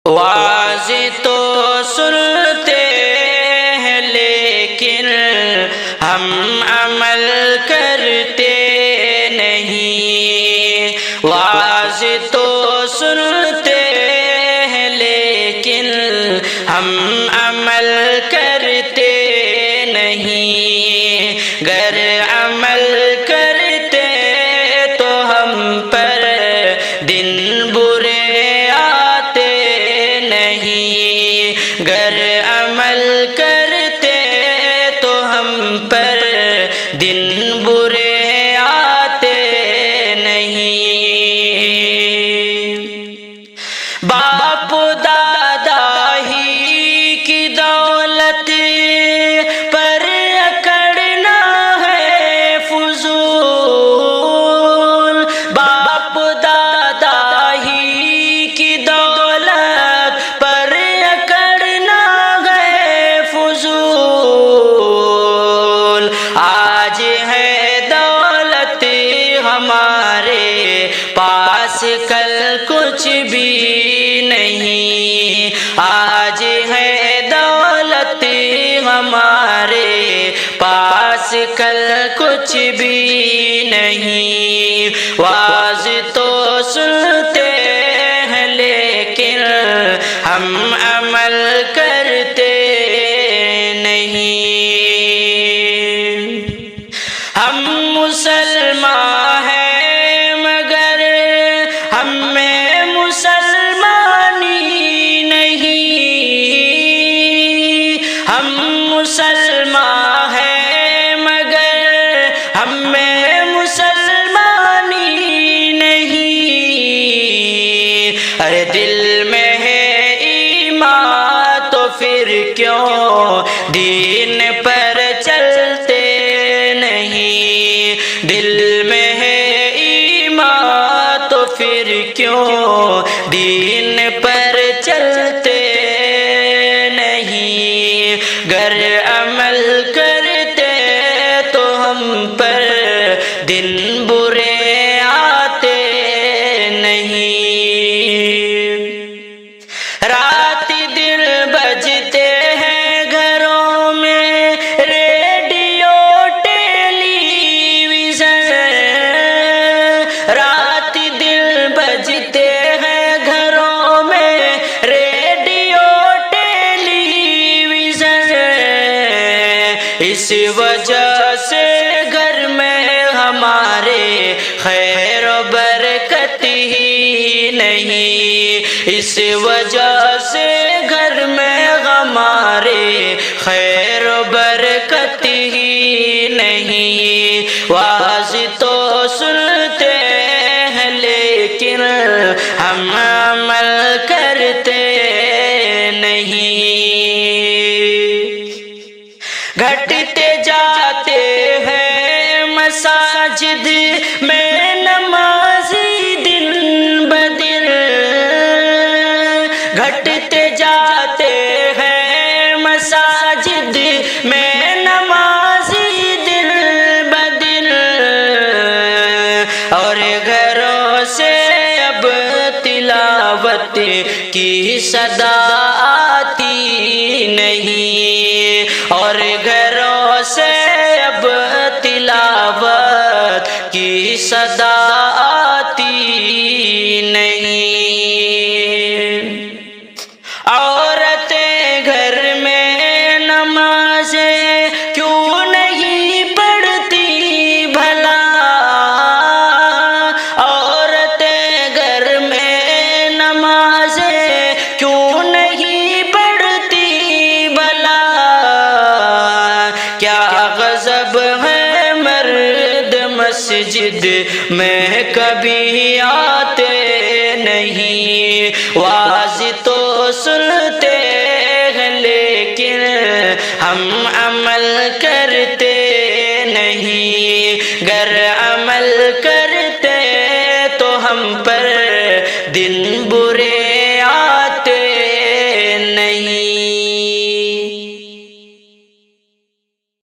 واعظ تو سنتے ہیں لیکن ہم عمل کرتے نہیں، واعظ تو سنتے ہیں لیکن ہم عمل کرتے نہیں، گر عمل کرتے تو ہم پر دن برے آتے نہیں، گر عمل کرتے تو ہم پر دن برے آتے نہیں۔ باپ دادا ہی کی دولت پر اکڑنا ہے فضول، باپ دادا ہی کی دولت پر اکڑنا ہے فضول، آج ہے دولت ہمارے پاس کل کچھ بھی نہیں، آج ہے دولت ہمارے پاس کل کچھ بھی نہیں، واعظ تو سنتے ہیں لیکن ہم عمل کرتے نہیں، ہم مسلمان ہیں مگر ہم میں مسلمانی نہیں، ہم مسلمان ہیں مگر ہم میں مسلمانی نہیں، ارے دل میں ہے ایمان تو پھر کیوں دین پر چلتے نہیں، دل میں ہے ایمان تو پھر کیوں دین پر چلتے نہیں، گر عمل کرتے تو ہم پر دن برے آتے نہیں، رات دن بجتے ہیں گھروں میں ریڈیو ٹیلی ویژن، رات دن بجتے ہیں گھروں میں ریڈیو ٹیلی ویژن، اس وجہ سے گھر میں ہمارے خیر و برکت ہی نہیں، اس وجہ سے گھر میں ہمارے خیر و برکت ہی نہیں، واعظ تو سنتے ہیں لیکن ہم عمل کرتے نہیں، گھٹتے جاتے ہیں مساجد میں نمازی دن بدن، گھٹتے جاتے ہیں مساجد میں نمازی دن بدن، اور گھروں سے اب تلاوت کی صدا آتی نہیں، اور گھروں سے اب تلاوت کی صدا آتی نہیں، عورتیں گھر میں نمازیں کیوں نہیں پڑھتی بھلا، عورتیں گھر میں نمازیں کیوں نہیں پڑھتی بھلا، کیا غضب ہے مرد مسجد میں کبھی آتے نہیں، واعظ تو سنتے ہیں لیکن ہم عمل کرتے نہیں، گر عمل کرتے تو ہم پر دن برے